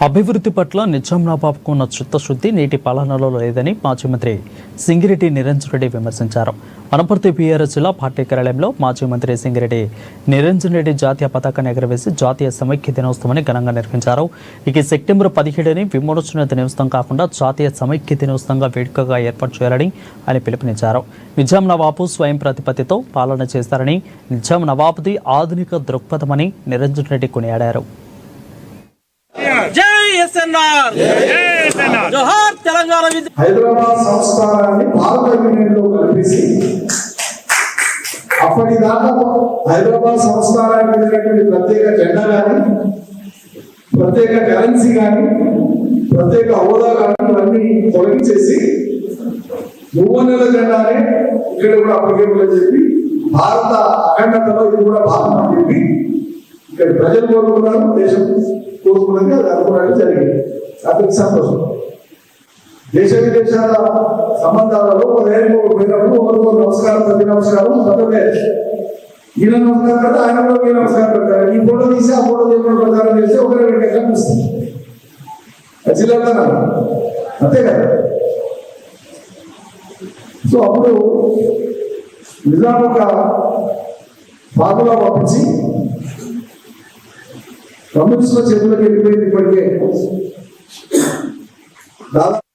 అభివృద్ధి పట్ల నిజాం నవాబుకు ఉన్న చిత్తశుద్ధి నేటి పాలనలో లేదని మాజీ మంత్రి సింగిరెడ్డి నిరంజన్ రెడ్డి విమర్శించారు. వనపర్తి బీఆర్ఎస్ జిల్లా పార్టీ కార్యాలయంలో మాజీ మంత్రి సింగిరెడ్డి నిరంజన్ రెడ్డి జాతీయ పతాకాన్ని ఎగురవేసి జాతీయ సమైక్య దినోత్సవాన్ని ఘనంగా నిర్వహించారు. ఇక సెప్టెంబర్ 17ని విమోచన దినోత్సవం కాకుండా జాతీయ సమైక్య దినోత్సవంగా వేడుకగా ఏర్పాటు చేయాలని ఆయన పిలుపునిచ్చారు. నిజాం నవాబు స్వయం ప్రతిపత్తితో పాలన చేస్తారని, నిజాం నవాబుది ఆధునిక దృక్పథమని నిరంజన్ రెడ్డి కొనియాడారు. హైదరాబాద్ సంస్కారాన్ని భారత యూనియన్లో కలిపేసి అప్పటిదాకా హైదరాబాద్ సంస్కారానికి వెళ్ళినటువంటి ప్రత్యేక జెండా కానీ, ప్రత్యేక కరెన్సీ కానీ, ప్రత్యేక హోదా కానీ ఇవన్నీ తొలగించేసి మూవన్నెల జెండానే ఇక్కడ కూడా అప్పటికేపులో చెప్పి భారత అఖండతలో ఇది కూడా భాగం అని చెప్పి ఇక్కడ ప్రజలు కోరుకున్నారు, దేశం కోరుకున్నది, అది అనుకోవడానికి జరిగింది. అతనికి సంతోషం. దేశ విదేశాల సంబంధాలలో పోయినప్పుడు ఒకరు నమస్కారం, ప్రతి నమస్కారం పద్ధతే. ఈయన నమస్కారం పెడితే ఆయన కూడా మీ నమస్కారం పెడతారు. ఈ ఫోటో తీసి ఆ ఫోటో తీసిన ప్రచారం చేస్తే ఒకరే వెంటనే కనిపిస్తుంది. జిల్లా అంతే కదా. సో అప్పుడు నిజాం ఒక బాధలో పంపించి కమ్యూనిస్టుల చేతులకు వెళ్ళిపోయింది. ఇప్పటికే దాదాపు